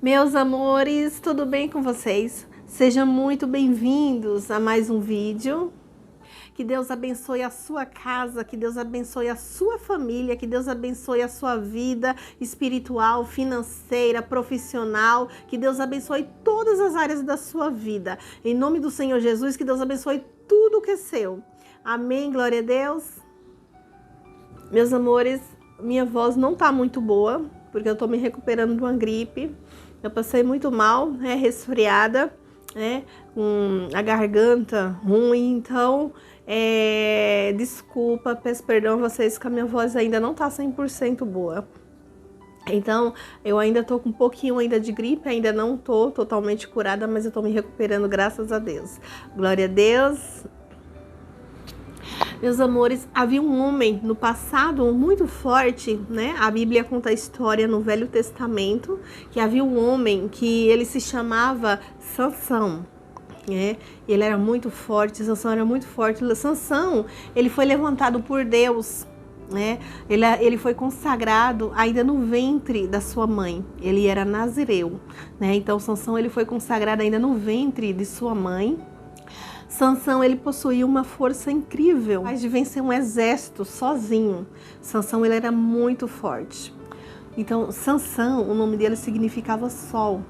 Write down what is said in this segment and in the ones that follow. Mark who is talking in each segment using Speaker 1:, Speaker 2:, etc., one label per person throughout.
Speaker 1: Meus amores, tudo bem com vocês? Sejam muito bem-vindos a mais um vídeo. Que Deus abençoe a sua casa, que Deus abençoe a sua família, que Deus abençoe a sua vida espiritual, financeira, profissional, que Deus abençoe todas as áreas da sua vida. Em nome do Senhor Jesus, que Deus abençoe tudo que é seu. Amém, glória a Deus. Meus amores, minha voz não tá muito boa, porque eu tô me recuperando de uma gripe. Eu passei muito mal, resfriada, com a garganta ruim, então desculpa, peço perdão a vocês que a minha voz ainda não tá 100% boa. Então, eu ainda tô com um pouquinho ainda de gripe, ainda não tô totalmente curada, mas eu tô me recuperando, graças a Deus. Glória a Deus. Meus amores, havia um homem no passado muito forte, A Bíblia conta a história no Velho Testamento, que havia um homem que ele se chamava Sansão, Ele era muito forte, Sansão era muito forte. Sansão, ele foi levantado por Deus, Ele foi consagrado ainda no ventre da sua mãe. Ele era nazireu, Então Sansão, ele foi consagrado ainda no ventre de sua mãe. Sansão, ele possuía uma força incrível, capaz de vencer um exército sozinho. Sansão, ele era muito forte. Então, Sansão, o nome dele significava sol,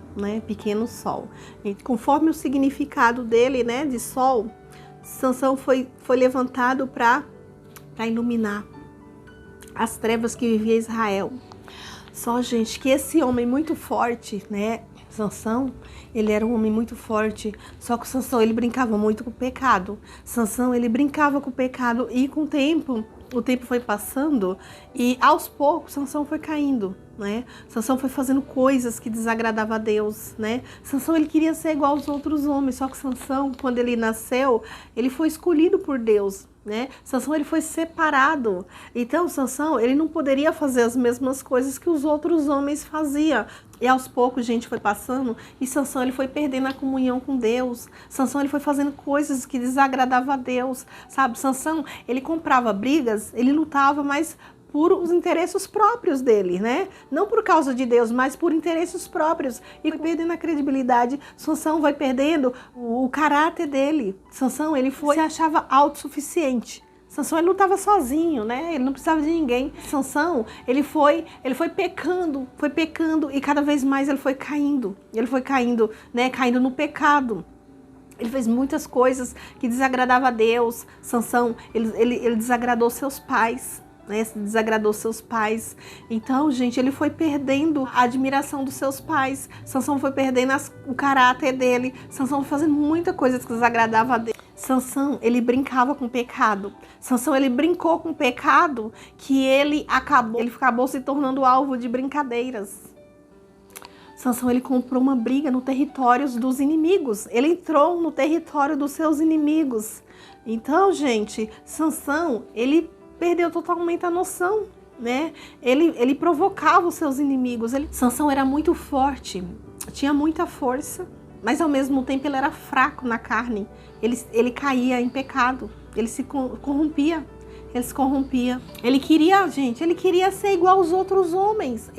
Speaker 1: pequeno sol. E conforme o significado dele, de sol, Sansão foi levantado para iluminar as trevas que vivia Israel. Só, gente, que esse homem muito forte, Sansão, ele era um homem muito forte, só que o Sansão, ele brincava muito com o pecado. Sansão, ele brincava com o pecado e com o tempo foi passando e aos poucos Sansão foi caindo, Sansão foi fazendo coisas que desagradavam a Deus, Sansão, ele queria ser igual aos outros homens, só que Sansão, quando ele nasceu, ele foi escolhido por Deus, Sansão, ele foi separado. Então Sansão, ele não poderia fazer as mesmas coisas que os outros homens faziam. E aos poucos, gente, foi passando e Sansão, ele foi perdendo a comunhão com Deus. Sansão, ele foi fazendo coisas que desagradavam a Deus, sabe? Sansão, ele comprava brigas, ele lutava, mas por os interesses próprios dele, Não por causa de Deus, mas por interesses próprios. E foi perdendo a credibilidade. Sansão vai perdendo o caráter dele. Sansão, ele se achava autossuficiente. Sansão, ele lutava sozinho, Ele não precisava de ninguém. Sansão, ele foi pecando e cada vez mais ele foi caindo. Ele foi caindo, caindo no pecado. Ele fez muitas coisas que desagradavam a Deus. Sansão, ele desagradou seus pais. Desagradou seus pais. Então, gente, ele foi perdendo a admiração dos seus pais. Sansão foi perdendo o caráter dele. Sansão foi fazendo muita coisa que desagradava a Deus. Sansão, ele brincava com o pecado. Sansão, ele brincou com o pecado que ele acabou se tornando alvo de brincadeiras. Sansão, ele comprou uma briga no território dos inimigos. Ele entrou no território dos seus inimigos. Então, gente, Sansão, ele perdeu totalmente a noção, Ele provocava os seus inimigos. Sansão era muito forte, tinha muita força, mas ao mesmo tempo ele era fraco na carne. Ele caía em pecado, ele se corrompia. Ele queria ser igual aos outros homens.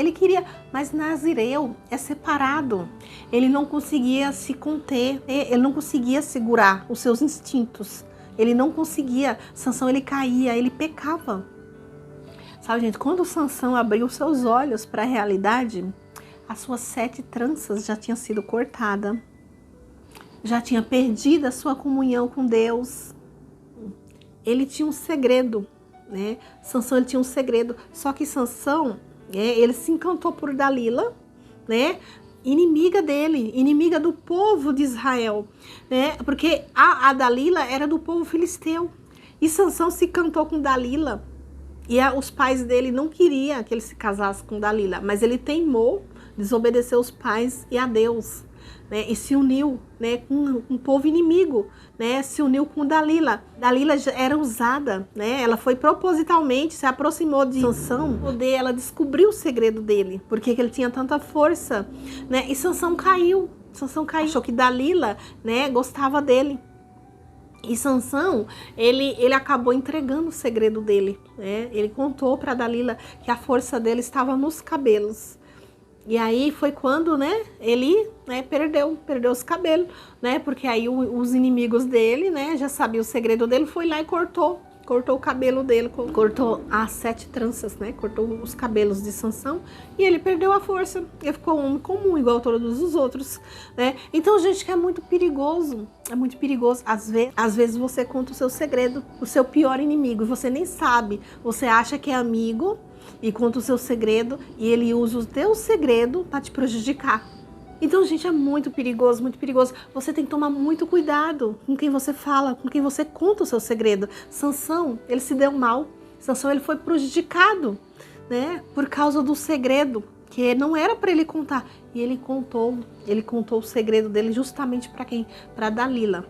Speaker 1: Mas nazireu é separado. Ele não conseguia se conter, ele não conseguia segurar os seus instintos. Ele não conseguia. Sansão, ele caía, ele pecava. Sabe, gente, quando Sansão abriu seus olhos para a realidade, as suas 7 tranças já tinham sido cortadas. Já tinha perdido a sua comunhão com Deus. Ele tinha um segredo, Sansão, ele tinha um segredo. Só que Sansão, ele se encantou por Dalila, inimiga dele, inimiga do povo de Israel, Porque a Dalila era do povo filisteu. E Sansão se encantou com Dalila. E os pais dele não queriam que ele se casasse com Dalila, mas ele teimou, desobedeceu os pais e a Deus, e se uniu, com um povo inimigo, se uniu com Dalila. Dalila já era usada, ela foi propositalmente, se aproximou de Sansão, poder ela descobriu o segredo dele, porque ele tinha tanta força, e Sansão caiu, achou que Dalila, gostava dele. E Sansão, ele acabou entregando o segredo dele, Ele contou para Dalila que a força dele estava nos cabelos. E aí foi quando, né, ele, né, perdeu os cabelos, né, porque aí os inimigos dele, né, já sabiam o segredo dele, foi lá e cortou o cabelo dele, cortou as 7 tranças, né, cortou os cabelos de Sansão, e ele perdeu a força, ele ficou um homem comum, igual todos os outros, né. Então, gente, que é muito perigoso, às vezes você conta o seu segredo, o seu pior inimigo, e você nem sabe, você acha que é amigo, e conta o seu segredo, e ele usa o teu segredo para te prejudicar. Então, gente, é muito perigoso, muito perigoso. Você tem que tomar muito cuidado com quem você fala, com quem você conta o seu segredo. Sansão, ele se deu mal. Sansão, ele foi prejudicado, né, por causa do segredo, que não era para ele contar. E ele contou o segredo dele justamente para quem? Para Dalila.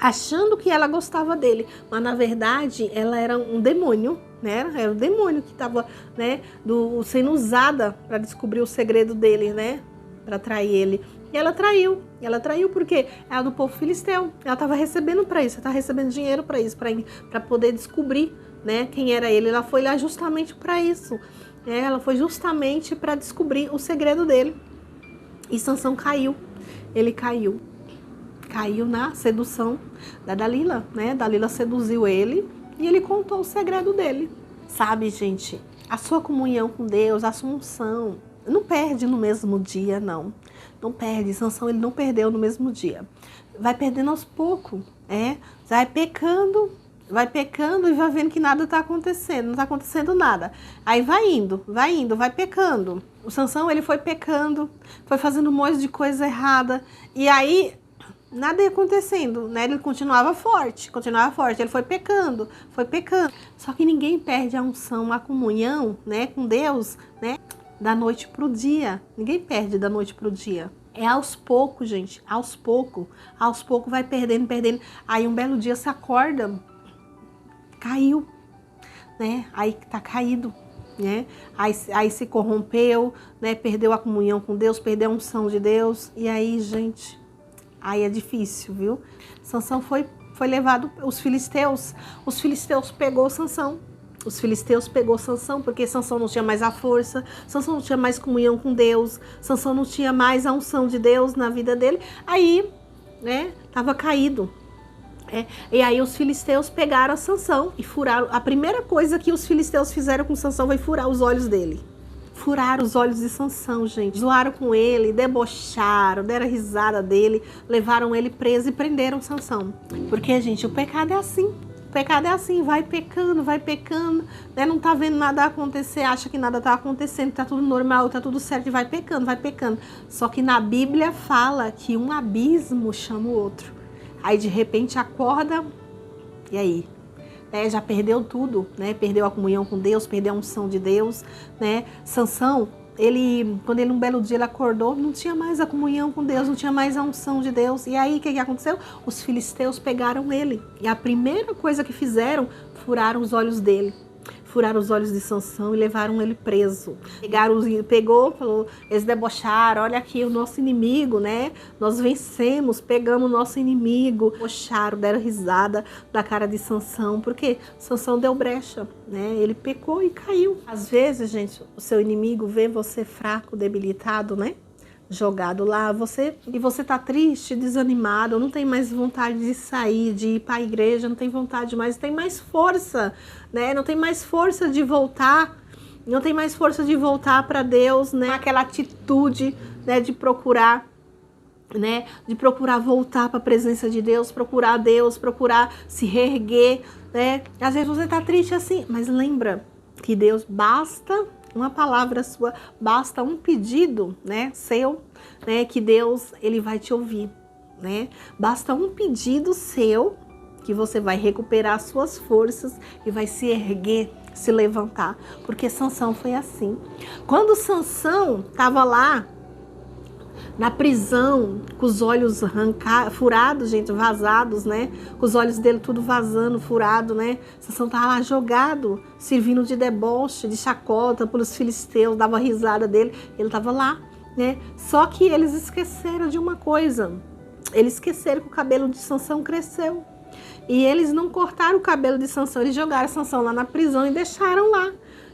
Speaker 1: Achando que ela gostava dele, mas na verdade ela era um demônio, né? Era o demônio que estava, né, sendo usada para descobrir o segredo dele, né? Para trair ele. E ela traiu porque ela é do povo filisteu. Ela estava recebendo para isso, ela estava recebendo dinheiro para isso, para poder descobrir, né, quem era ele. Ela foi lá justamente para isso. Ela foi justamente para descobrir o segredo dele. E Sansão caiu. Ele caiu na sedução da Dalila, né? Dalila seduziu ele e ele contou o segredo dele. Sabe, gente, a sua comunhão com Deus, a sua unção, não perde no mesmo dia, não. Não perde. Sansão, ele não perdeu no mesmo dia. Vai perdendo aos poucos, vai pecando e vai vendo que nada está acontecendo, não está acontecendo nada. Aí vai pecando. O Sansão, ele foi pecando, foi fazendo um monte de coisa errada, e aí nada ia acontecendo, né? Ele continuava forte, ele foi pecando. Só que ninguém perde a unção, a comunhão, né, com Deus, né, da noite pro dia. Ninguém perde da noite pro dia. É aos poucos, gente, aos poucos vai perdendo. Aí um belo dia você acorda, caiu, né? Aí tá caído, né? Aí se corrompeu, né? Perdeu a comunhão com Deus, perdeu a unção de Deus. E aí, gente, aí é difícil, viu? Sansão foi levado, os filisteus pegou Sansão. Porque Sansão não tinha mais a força, Sansão não tinha mais comunhão com Deus, Sansão não tinha mais a unção de Deus na vida dele. Aí, né, tava caído. E aí os filisteus pegaram Sansão e furaram. A primeira coisa que os filisteus fizeram com Sansão foi furar os olhos dele. Furaram os olhos de Sansão, gente. Zoaram com ele, debocharam, deram risada dele, levaram ele preso e prenderam Sansão. Porque, gente, o pecado é assim. Vai pecando, né? Não tá vendo nada acontecer, acha que nada tá acontecendo, tá tudo normal, tá tudo certo, e vai pecando. Só que na Bíblia fala que um abismo chama o outro. Aí de repente acorda, e aí? Já perdeu tudo, né? Perdeu a comunhão com Deus, perdeu a unção de Deus, né? Sansão, quando ele um belo dia ele acordou, não tinha mais a comunhão com Deus, não tinha mais a unção de Deus. E aí o que aconteceu? Os filisteus pegaram ele. E a primeira coisa que fizeram, furaram os olhos dele. Furaram os olhos de Sansão e levaram ele preso. Falou, eles debocharam, olha aqui o nosso inimigo, né? Nós vencemos, pegamos o nosso inimigo. Debocharam, deram risada da cara de Sansão, porque Sansão deu brecha, né? Ele pecou e caiu. Às vezes, gente, o seu inimigo vê você fraco, debilitado, né? Jogado lá, você tá triste, desanimado, não tem mais vontade de sair, de ir para a igreja, não tem vontade mais, não tem mais força, né? Não tem mais força de voltar, para Deus, né? Aquela atitude, né, de procurar, né? De procurar voltar para a presença de Deus, procurar se reerguer, né? Às vezes você tá triste assim, mas lembra que Deus basta uma palavra sua, basta um pedido, né, seu, né, que Deus, ele vai te ouvir, né? Basta um pedido seu que você vai recuperar as suas forças e vai se erguer, se levantar, porque Sansão foi assim. Quando Sansão estava lá na prisão, com os olhos furados, gente, vazados, né? Com os olhos dele tudo vazando, furado, né? Sansão estava lá jogado, servindo de deboche, de chacota pelos filisteus, dava risada dele. Ele estava lá, né? Só que eles esqueceram de uma coisa. Eles esqueceram que o cabelo de Sansão cresceu. E eles não cortaram o cabelo de Sansão, eles jogaram Sansão lá na prisão e deixaram lá.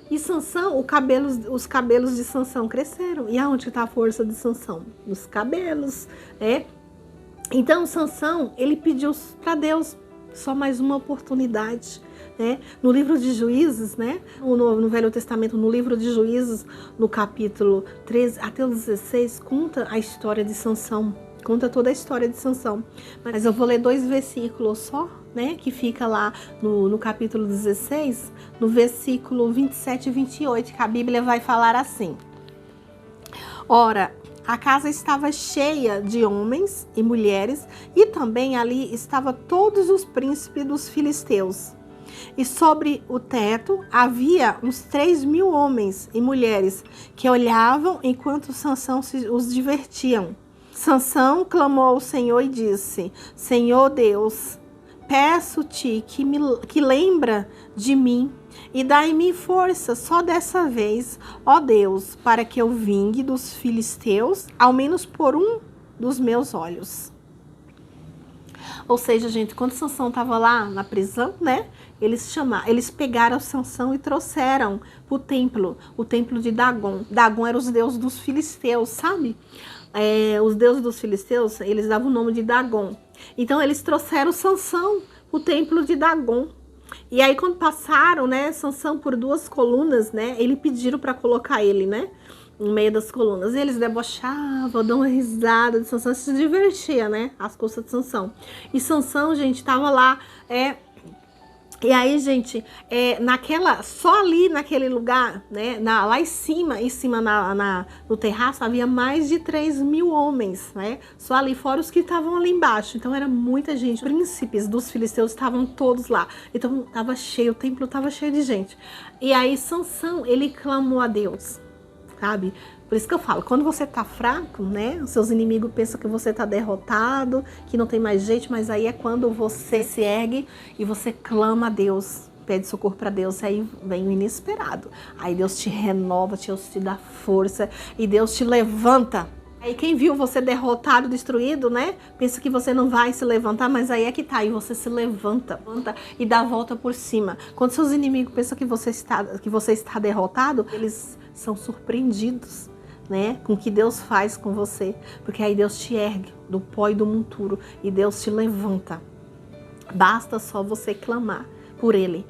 Speaker 1: E Sansão, os cabelos de Sansão cresceram. E aonde está a força de Sansão? Nos cabelos, né? Então Sansão, ele pediu para Deus só mais uma oportunidade, né? No livro de Juízes, né? No Velho Testamento, no livro de Juízes, no capítulo 13 até o 16, conta a história de Sansão. Conta toda a história de Sansão. Mas eu vou ler 2 versículos só, né? Que fica lá no capítulo 16, no versículo 27 e 28, que a Bíblia vai falar assim. Ora, a casa estava cheia de homens e mulheres, e também ali estavam todos os príncipes dos filisteus. E sobre o teto havia uns 3.000 homens e mulheres que olhavam enquanto Sansão os divertiam. Sansão clamou ao Senhor e disse: Senhor Deus, peço-te que lembra de mim e dai-me força só dessa vez, ó Deus, para que eu vingue dos filisteus, ao menos por um dos meus olhos. Ou seja, gente, quando Sansão estava lá na prisão, né? Eles pegaram Sansão e trouxeram para o templo de Dagon. Dagon era os deuses dos filisteus, sabe? Os deuses dos filisteus, eles davam o nome de Dagon. Então eles trouxeram Sansão para o templo de Dagon. E aí quando passaram, né, Sansão por 2 colunas, né, eles pediram para colocar ele, né, no meio das colunas. E eles debochavam, dão uma risada de Sansão, se divertia, né, às custas de Sansão. E Sansão, gente, tava lá, e aí, gente, só ali naquele lugar, né, lá em cima no terraço, havia mais de 3.000 homens, né, só ali, fora os que estavam ali embaixo. Então, era muita gente. Os príncipes dos filisteus estavam todos lá. Então, estava cheio, o templo estava cheio de gente. E aí, Sansão, ele clamou a Deus, sabe? Por isso que eu falo, quando você tá fraco, né, os seus inimigos pensam que você tá derrotado, que não tem mais jeito, mas aí é quando você se ergue e você clama a Deus, pede socorro para Deus, e aí vem o inesperado. Aí Deus te renova, Deus te dá força e Deus te levanta. Aí quem viu você derrotado, destruído, né, pensa que você não vai se levantar, mas aí é que tá, aí você se levanta e dá a volta por cima. Quando seus inimigos pensam que você está derrotado, eles são surpreendidos, né, com o que Deus faz com você, porque aí Deus te ergue do pó e do monturo e Deus te levanta. Basta só você clamar por ele.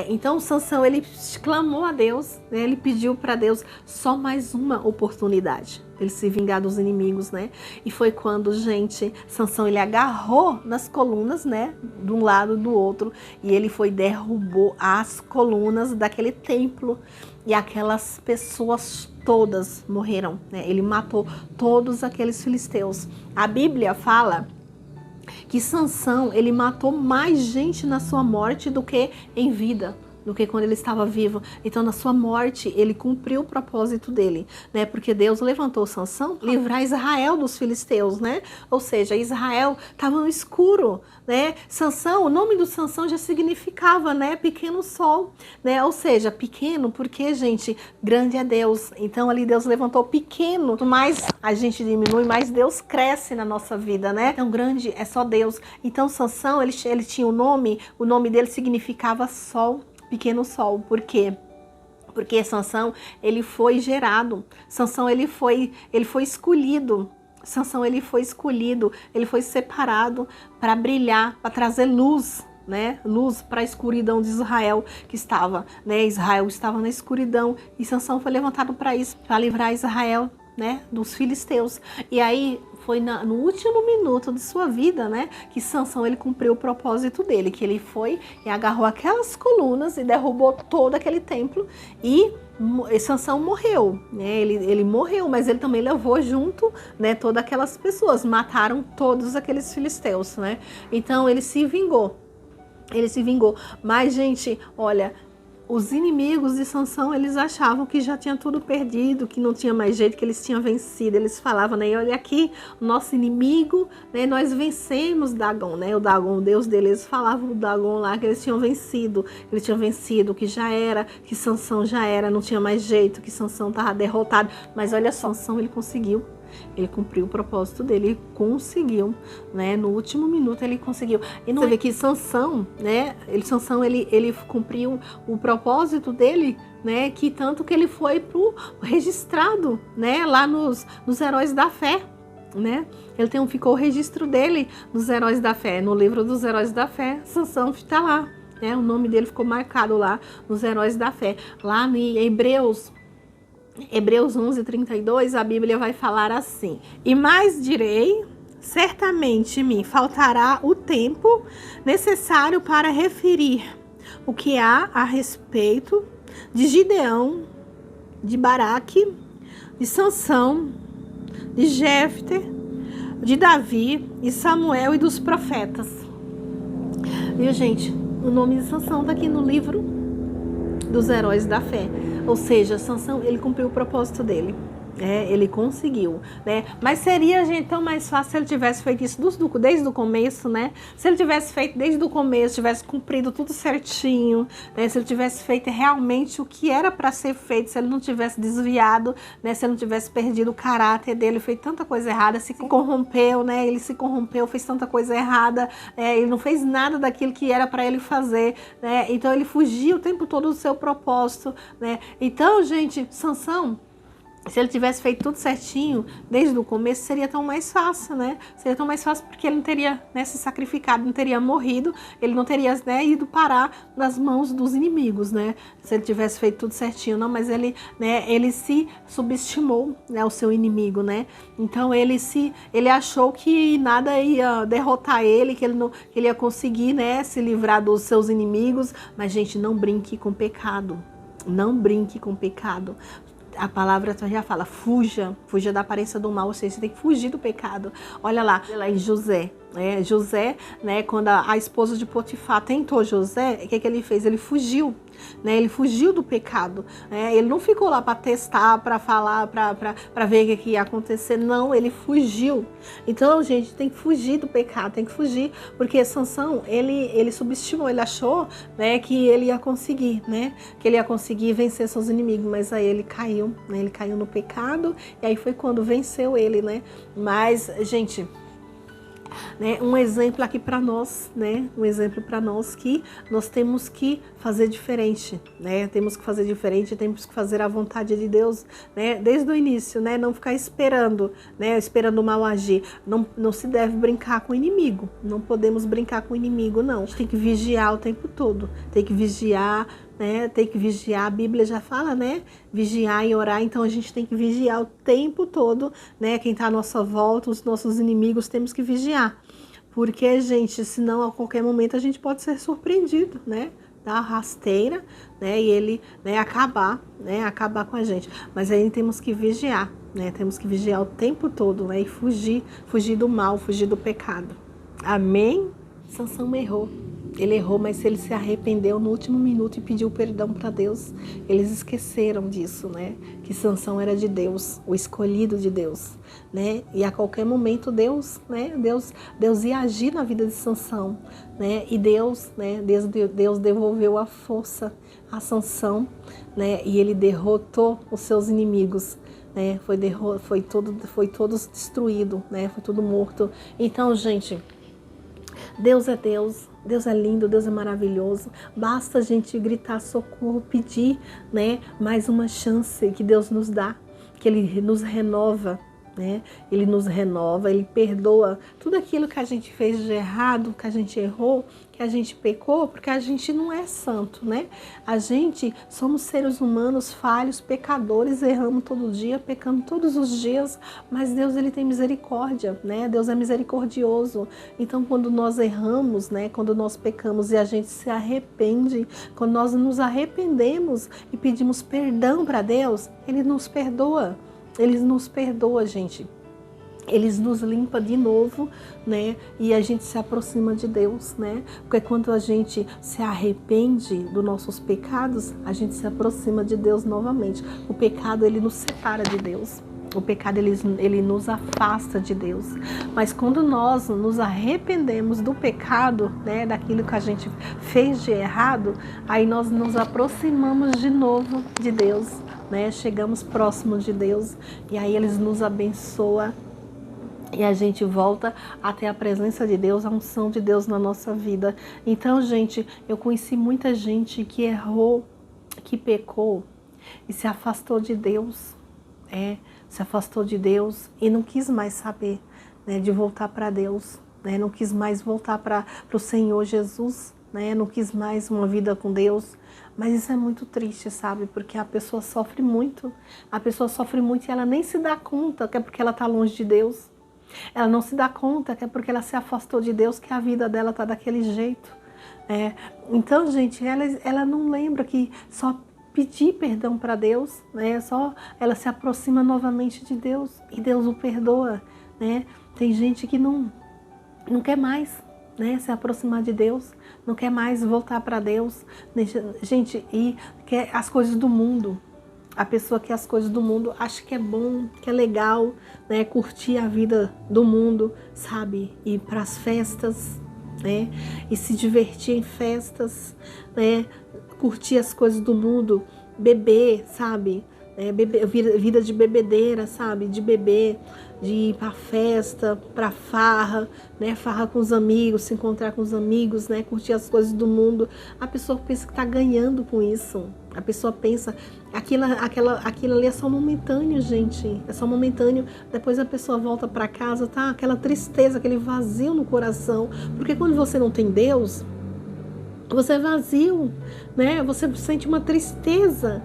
Speaker 1: Então Sansão, ele clamou a Deus, né, ele pediu para Deus só mais uma oportunidade, ele se vingar dos inimigos, né? E foi quando, gente, Sansão, ele agarrou nas colunas, né, de um lado do outro, e ele derrubou as colunas daquele templo, e aquelas pessoas todas morreram, né? Ele matou todos aqueles filisteus. A Bíblia fala que Sansão, ele matou mais gente na sua morte do que em vida, do que quando ele estava vivo. Então, na sua morte, ele cumpriu o propósito dele, né? Porque Deus levantou Sansão, livrar Israel dos filisteus, né? Ou seja, Israel estava no escuro, né? Sansão, o nome do Sansão já significava, né, pequeno sol, né? Ou seja, pequeno porque, gente, grande é Deus. Então, ali Deus levantou pequeno. Quanto mais a gente diminui, mais Deus cresce na nossa vida, né? Então, grande é só Deus. Então, Sansão, ele tinha o nome dele significava sol. Pequeno sol, por quê? Porque Sansão, ele foi gerado, Sansão, ele foi escolhido, Sansão, ele foi escolhido, ele foi separado para brilhar, para trazer luz, né? Luz para a escuridão de Israel que estava, né? Israel estava na escuridão e Sansão foi levantado para isso, para livrar Israel, né, dos filisteus. E aí foi no último minuto de sua vida, né, que Sansão, ele cumpriu o propósito dele, que ele foi e agarrou aquelas colunas e derrubou todo aquele templo e Sansão morreu, né? Ele morreu, mas ele também levou junto, né, todas aquelas pessoas, mataram todos aqueles filisteus, né? Então ele se vingou. Mas, gente, olha, os inimigos de Sansão, eles achavam que já tinha tudo perdido, que não tinha mais jeito, que eles tinham vencido. Eles falavam, né, olha aqui, o nosso inimigo, né, nós vencemos Dagon, né, o Dagon, o deus deles. Eles falavam o Dagon lá, que eles tinham vencido, que já era, que Sansão já era, não tinha mais jeito, que Sansão estava derrotado. Mas olha só, Sansão, ele conseguiu. Ele cumpriu o propósito dele, ele conseguiu, né? No último minuto ele conseguiu. E não você vê que Sansão, né? Sansão, ele cumpriu o propósito dele né, que tanto que ele foi pro registrado, né, lá nos Heróis da Fé, né? Ficou o registro dele nos Heróis da Fé, no livro dos Heróis da Fé. Sansão está lá, né? O nome dele ficou marcado lá nos Heróis da Fé. Lá em Hebreus 11:32, a Bíblia vai falar assim: e mais direi, certamente me faltará o tempo necessário para referir o que há a respeito de Gideão, de Baraque, de Sansão, de Jefté, de Davi e Samuel e dos profetas. Viu, gente? O nome de Sansão está aqui no livro dos Heróis da Fé. Ou seja, Sansão, ele cumpriu o propósito dele. Ele conseguiu, né? Mas seria, gente, tão mais fácil se ele tivesse feito isso desde o começo, né? Se ele tivesse feito desde o começo, tivesse cumprido tudo certinho, né? Se ele tivesse feito realmente o que era para ser feito, se ele não tivesse desviado, né? Se ele não tivesse perdido o caráter dele, fez tanta coisa errada, se corrompeu, né? Ele se corrompeu, fez tanta coisa errada, ele não fez nada daquilo que era para ele fazer, né? Então ele fugia o tempo todo do seu propósito, né? Então, gente, Sansão, se ele tivesse feito tudo certinho desde o começo, seria tão mais fácil, né? Seria tão mais fácil porque ele não teria, né, se sacrificado, não teria morrido, ele não teria, né, ido parar nas mãos dos inimigos, né? Se ele tivesse feito tudo certinho, não, mas ele, né, ele se subestimou, né, o seu inimigo, né? Então ele achou que nada ia derrotar ele, que ele ia conseguir, né, se livrar dos seus inimigos. Mas, gente, não brinque com pecado. Não brinque com pecado. A palavra já fala, fuja da aparência do mal, ou seja, você tem que fugir do pecado. Olha lá em José, né? José, né, quando a esposa de Potifar tentou José, o que ele fez? Ele fugiu, né? Ele fugiu do pecado, né? Ele não ficou lá para testar, para falar, para ver o que ia acontecer, não, ele fugiu. Então, gente, tem que fugir do pecado, tem que fugir, porque Sansão, ele subestimou, ele achou, né, que ele ia conseguir, né, que ele ia conseguir vencer seus inimigos, mas aí ele caiu, né, ele caiu no pecado, e aí foi quando venceu ele, né? Mas, gente, né, um exemplo aqui para nós, né? Um exemplo para nós que nós temos que fazer diferente, né? Temos que fazer diferente, temos que fazer a vontade de Deus, né? Desde o início, né? Não ficar esperando, né? Esperando o mal agir. Não se deve brincar com o inimigo. Não podemos brincar com o inimigo, não. A gente tem que vigiar o tempo todo. Tem que vigiar, né? Tem que vigiar, a Bíblia já fala, né? Vigiar e orar, então a gente tem que vigiar o tempo todo, né? Quem está à nossa volta, os nossos inimigos, temos que vigiar. Porque, gente, senão a qualquer momento a gente pode ser surpreendido, né? Da rasteira, né? E ele, né, acabar com a gente. Mas aí temos que vigiar, né? Temos que vigiar o tempo todo, né? E fugir do mal, fugir do pecado. Amém? Sansão errou. Ele errou, mas ele se arrependeu no último minuto e pediu perdão para Deus. Eles esqueceram disso, né? Que Sansão era de Deus, o escolhido de Deus, né? E a qualquer momento Deus, né? Deus ia agir na vida de Sansão, né? E Deus, né? Deus devolveu a força a Sansão, né? E ele derrotou os seus inimigos, né? Foi todos destruído, né? Foi tudo morto. Então, gente, Deus é Deus. Deus é lindo, Deus é maravilhoso. Basta a gente gritar socorro, pedir, né, mais uma chance que Deus nos dá, que Ele nos renova, né? Ele nos renova, Ele perdoa tudo aquilo que a gente fez de errado, que a gente errou, que a gente pecou, porque a gente não é santo, né? A gente somos seres humanos falhos, pecadores, erramos todo dia, pecamos todos os dias, mas Deus, Ele tem misericórdia, né? Deus é misericordioso. Então, quando nós erramos, né? Quando nós pecamos e a gente se arrepende, quando nós nos arrependemos e pedimos perdão para Deus, Ele nos perdoa. Ele nos perdoa, gente. Ele nos limpa de novo, né? E a gente se aproxima de Deus, né? Porque quando a gente se arrepende dos nossos pecados, a gente se aproxima de Deus novamente. O pecado, ele nos separa de Deus. O pecado, ele nos afasta de Deus. Mas quando nós nos arrependemos do pecado, né, daquilo que a gente fez de errado, aí nós nos aproximamos de novo de Deus, né? Chegamos próximo de Deus e aí Ele nos abençoa e a gente volta até a presença de Deus, a unção de Deus na nossa vida. Então, gente, eu conheci muita gente que errou que pecou e se afastou de Deus, se afastou de Deus e não quis mais saber, né, de voltar para Deus, né, não quis mais voltar para o Senhor Jesus, né, não quis mais uma vida com Deus. Mas isso é muito triste, sabe? Porque a pessoa sofre muito e ela nem se dá conta que é porque ela está longe de Deus. Ela não se dá conta que é porque ela se afastou de Deus que a vida dela está daquele jeito. Então, gente, ela não lembra que só pedir perdão para Deus, né? Só ela se aproxima novamente de Deus e Deus o perdoa, né? Tem gente que não quer mais, né, se aproximar de Deus, não quer mais voltar para Deus, gente, e quer as coisas do mundo. A pessoa quer as coisas do mundo, acha que é bom, que é legal, né, curtir a vida do mundo, sabe, ir para as festas, né, e se divertir em festas, né, curtir as coisas do mundo, beber, sabe, vida de bebedeira, sabe, de beber, de ir pra festa, pra farra, né, farra com os amigos, se encontrar com os amigos, né, curtir as coisas do mundo. A pessoa pensa que tá ganhando com isso. A pessoa pensa, aquilo ali é só momentâneo, gente, é só momentâneo. Depois a pessoa volta pra casa, tá, aquela tristeza, aquele vazio no coração, porque quando você não tem Deus, você é vazio, né? Você sente uma tristeza,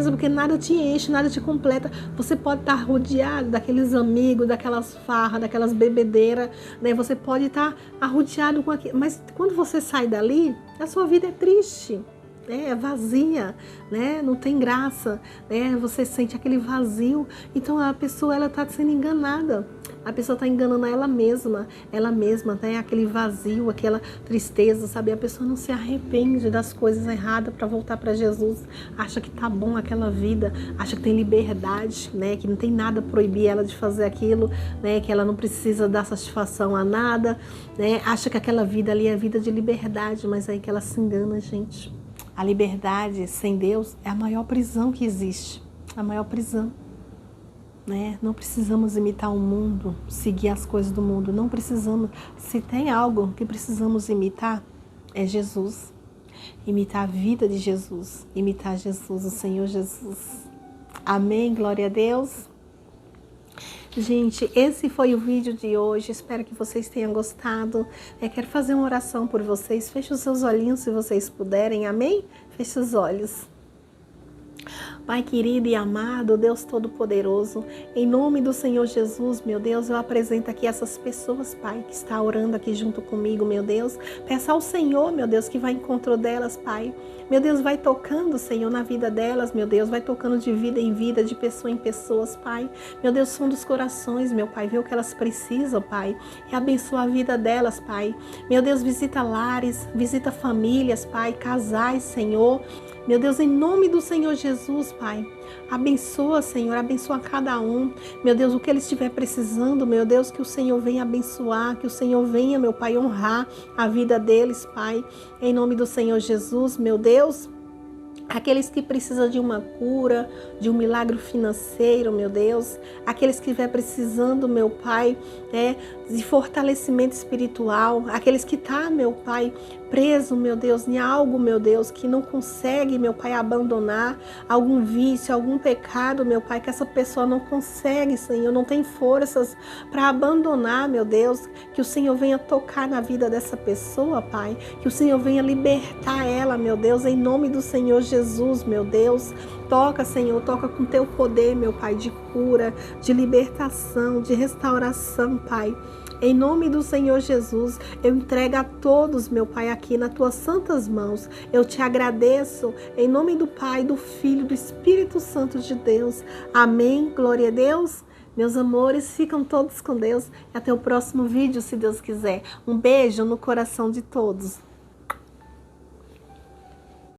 Speaker 1: porque nada te enche, nada te completa. Você pode estar rodeado daqueles amigos, daquelas farras, daquelas bebedeiras, né? Você pode estar rodeado com aquilo, mas quando você sai dali, a sua vida é triste, é vazia, né? Não tem graça, né? Você sente aquele vazio. Então a pessoa, ela está sendo enganada. A pessoa está enganando ela mesma, né? Aquele vazio, aquela tristeza, sabe? A pessoa não se arrepende das coisas erradas para voltar para Jesus. Acha que tá bom aquela vida, acha que tem liberdade, né? Que não tem nada a proibir ela de fazer aquilo, né? Que ela não precisa dar satisfação a nada, né? Acha que aquela vida ali é vida de liberdade, mas aí que ela se engana, gente. A liberdade sem Deus é a maior prisão que existe, a maior prisão. Né? Não precisamos imitar o mundo, seguir as coisas do mundo, não precisamos. Se tem algo que precisamos imitar, é Jesus. Imitar a vida de Jesus, imitar Jesus, o Senhor Jesus. Amém, glória a Deus. Gente, esse foi o vídeo de hoje, espero que vocês tenham gostado. Quero fazer uma oração por vocês, feche os seus olhinhos se vocês puderem, amém? Feche os olhos. Pai querido e amado, Deus Todo-Poderoso, em nome do Senhor Jesus, meu Deus, eu apresento aqui essas pessoas, Pai, que está orando aqui junto comigo, meu Deus. Peça ao Senhor, meu Deus, que vai ao encontro delas, Pai. Meu Deus, vai tocando, Senhor, na vida delas, meu Deus, vai tocando de vida em vida, de pessoa em pessoas, Pai. Meu Deus, som dos corações, meu Pai, vê o que elas precisam, Pai, e abençoa a vida delas, Pai. Meu Deus, visita lares, visita famílias, Pai, casais, Senhor. Meu Deus, em nome do Senhor Jesus, Pai, abençoa, Senhor, abençoa cada um. Meu Deus, o que eles estiver precisando, meu Deus, que o Senhor venha abençoar, que o Senhor venha, meu Pai, honrar a vida deles, Pai. Em nome do Senhor Jesus, meu Deus. Aqueles que precisam de uma cura, de um milagre financeiro, meu Deus. Aqueles que estiver precisando, meu Pai, de fortalecimento espiritual. Aqueles que estão, meu Pai, preso, meu Deus, em algo, meu Deus, que não consegue, meu Pai, abandonar algum vício, algum pecado, meu Pai, que essa pessoa não consegue, Senhor, não tem forças para abandonar, meu Deus. Que o Senhor venha tocar na vida dessa pessoa, Pai. Que o Senhor venha libertar ela, meu Deus, em nome do Senhor Jesus, meu Deus. Toca, Senhor, toca com teu poder, meu Pai, de cura, de libertação, de restauração, Pai. Em nome do Senhor Jesus, eu entrego a todos, meu Pai, aqui nas tuas santas mãos. Eu te agradeço, em nome do Pai, do Filho, do Espírito Santo de Deus. Amém, glória a Deus. Meus amores, ficam todos com Deus. E até o próximo vídeo, se Deus quiser. Um beijo no coração de todos.